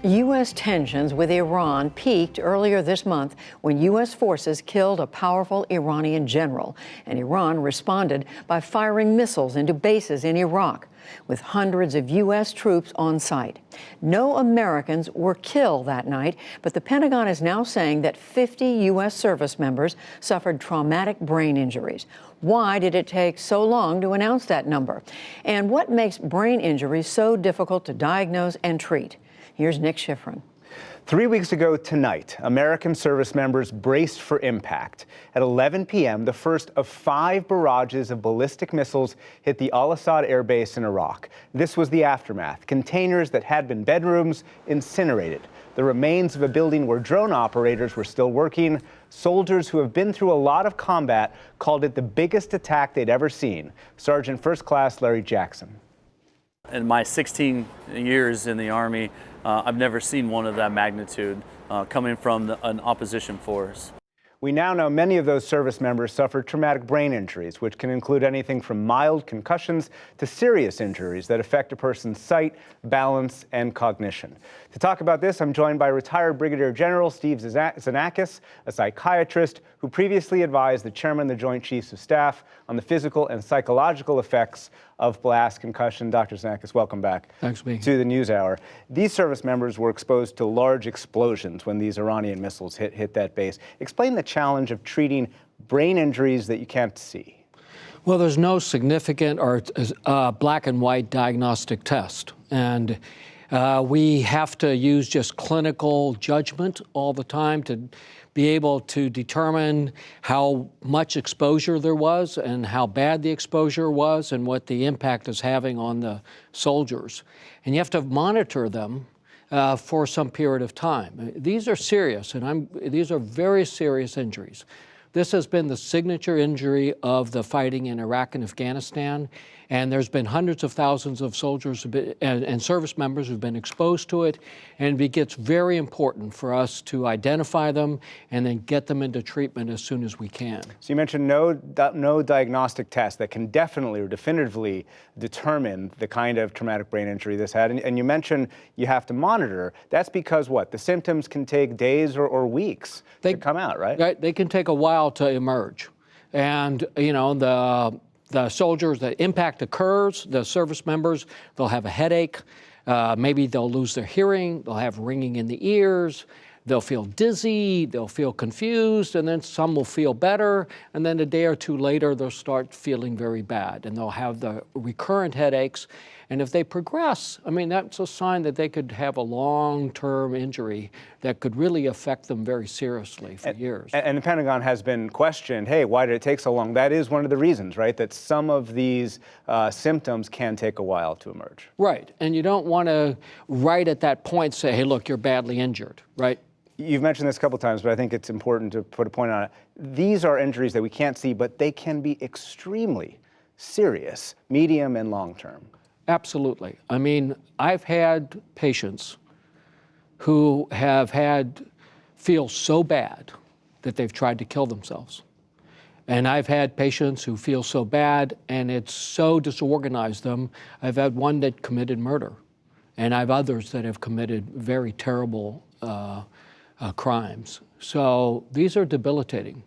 U.S. tensions with Iran peaked earlier this month when U.S. forces killed a powerful Iranian general, and Iran responded by firing missiles into bases in Iraq, with hundreds of U.S. troops on site. No Americans were killed that night, but the Pentagon is now saying that 50 U.S. service members suffered traumatic brain injuries. Why did it take so long to announce that number? And what makes brain injuries so difficult to diagnose and treat? Here's Nick Schifrin. 3 weeks ago tonight, American service members braced for impact. At 11 p.m., the first of 5 barrages of ballistic missiles hit the Al-Assad air base in Iraq. This was the aftermath. Containers that had been bedrooms incinerated. The remains of a building where drone operators were still working. Soldiers who have been through a lot of combat called it the biggest attack they'd ever seen. Sergeant First Class Larry Jackson. In my 16 years in the Army, I've never seen one of that magnitude coming from an opposition force. We now know many of those service members suffered traumatic brain injuries, which can include anything from mild concussions to serious injuries that affect a person's sight, balance, and cognition. To talk about this, I'm joined by retired Brigadier General Steve Xenakis, a psychiatrist who previously advised the chairman of the Joint Chiefs of Staff on the physical and psychological effects of blast concussion. Dr. Xenakis, welcome back. Thanks, B. To the NewsHour. These service members were exposed to large explosions when these Iranian missiles hit that base. Explain the challenge of treating brain injuries that you can't see. Well, there's no significant or black and white diagnostic test. And we have to use just clinical judgment all the time to be able to determine how much exposure there was and how bad the exposure was and what the impact is having on the soldiers. And you have to monitor them for some period of time. These are serious, and these are very serious injuries. This has been the signature injury of the fighting in Iraq and Afghanistan, and there's been hundreds of thousands of soldiers and service members who've been exposed to it, and it gets very important for us to identify them and then get them into treatment as soon as we can. So you mentioned no diagnostic test that can definitely or definitively determine the kind of traumatic brain injury this had, and you mentioned you have to monitor. That's because what? The symptoms can take days or weeks to come out, right? Right, they can take a while to emerge. And, you know, the soldiers, the impact occurs, the service members, they'll have a headache, maybe they'll lose their hearing, they'll have ringing in the ears, they'll feel dizzy, they'll feel confused, and then some will feel better, and then a day or two later they'll start feeling very bad, and they'll have the recurrent headaches. And if they progress, I mean, that's a sign that they could have a long-term injury that could really affect them very seriously for years. And the Pentagon has been questioned, hey, why did it take so long? That is one of the reasons, right, that some of these symptoms can take a while to emerge. Right, and you don't want to right at that point say, hey, look, you're badly injured, right? You've mentioned this a couple times, but I think it's important to put a point on it. These are injuries that we can't see, but they can be extremely serious, medium and long term. Absolutely. I mean, I've had patients who have feel so bad that they've tried to kill themselves. And I've had patients who feel so bad and it's so disorganized them. I've had one that committed murder, and I have others that have committed very terrible crimes. So these are debilitating.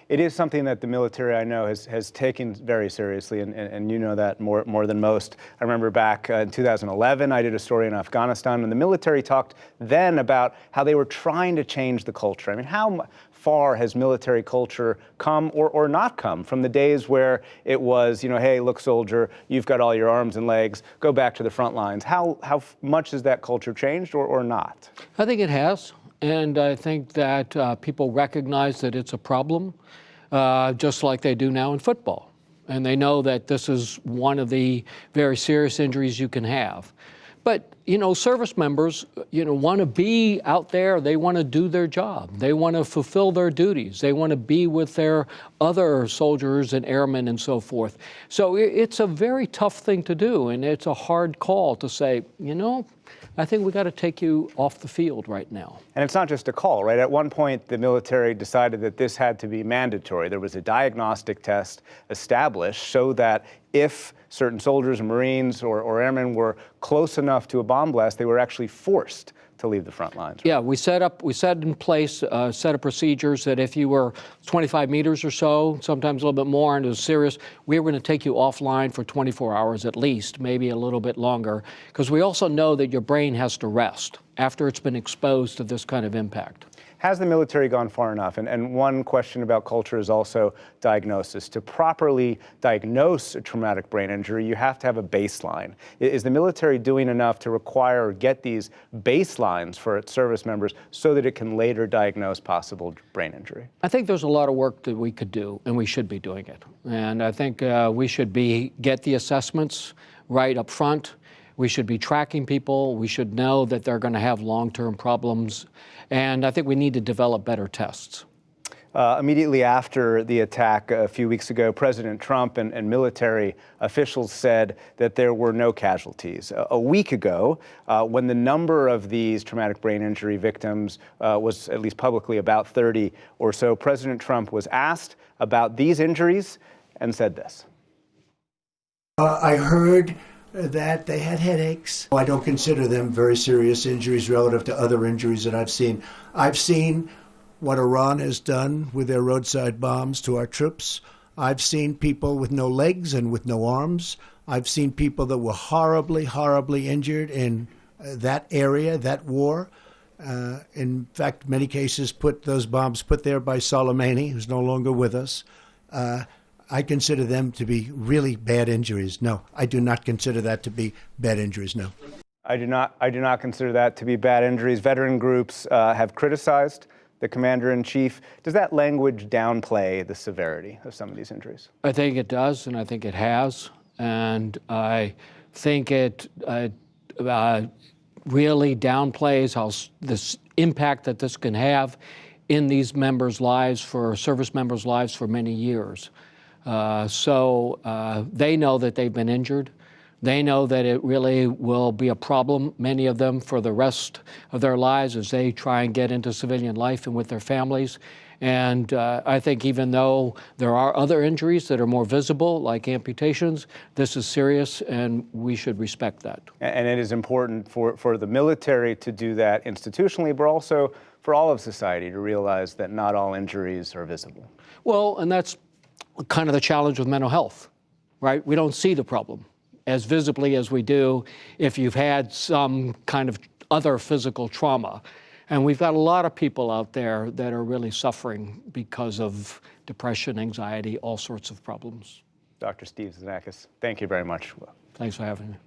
It is something that the military, I know, has taken very seriously, and you know that more than most. I remember back in 2011, I did a story in Afghanistan, and the military talked then about how they were trying to change the culture. I mean, how far has military culture come or not come from the days where it was, you know, hey, look, soldier, you've got all your arms and legs, go back to the front lines. How much has that culture changed or not? I think it has. And I think that people recognize that it's a problem, just like they do now in football. And they know that this is one of the very serious injuries you can have. But, you know, service members, you know, want to be out there. They want to do their job. They want to fulfill their duties. They want to be with their other soldiers and airmen and so forth. So it's a very tough thing to do, and it's a hard call to say, you know, I think we got to take you off the field right now. And it's not just a call, right? At one point, the military decided that this had to be mandatory. There was a diagnostic test established so that if certain soldiers, Marines, or airmen were close enough to a bomb blast, they were actually forced to leave the front lines. Yeah, we set in place a set of procedures that if you were 25 meters or so, sometimes a little bit more, and it was serious, we were going to take you offline for 24 hours at least, maybe a little bit longer, because we also know that your brain has to rest after it's been exposed to this kind of impact. Has the military gone far enough? And one question about culture is also diagnosis. To properly diagnose a traumatic brain injury, you have to have a baseline. Is the military doing enough to require or get these baselines for its service members so that it can later diagnose possible brain injury? I think there's a lot of work that we could do, and we should be doing it. And I think we should get the assessments right up front. We should be tracking people. We should know that they're going to have long-term problems. And I think we need to develop better tests. Immediately after the attack a few weeks ago, President Trump and military officials said that there were no casualties. A week ago, when the number of these traumatic brain injury victims was at least publicly about 30 or so, President Trump was asked about these injuries and said this. I heard that they had headaches. I don't consider them very serious injuries relative to other injuries that I've seen. I've seen what Iran has done with their roadside bombs to our troops. I've seen people with no legs and with no arms. I've seen people that were horribly, horribly injured in that area, that war. In fact, many cases those bombs put there by Soleimani, who's no longer with us. I consider them to be really bad injuries. No, I do not consider that to be bad injuries, no. I do not consider that to be bad injuries. Veteran groups have criticized the commander-in-chief. Does that language downplay the severity of some of these injuries? I think it does, and I think it has. And I think it really downplays how this impact that this can have in these members' lives, for service members' lives for many years. So they know that they've been injured. They know that it really will be a problem, many of them, for the rest of their lives as they try and get into civilian life and with their families. And I think even though there are other injuries that are more visible, like amputations, this is serious, and we should respect that. And it is important for the military to do that institutionally, but also for all of society to realize that not all injuries are visible. Well, and that's kind of the challenge with mental health, right? We don't see the problem as visibly as we do if you've had some kind of other physical trauma. And we've got a lot of people out there that are really suffering because of depression, anxiety, all sorts of problems. Dr. Steve Xenakis, thank you very much. Thanks for having me.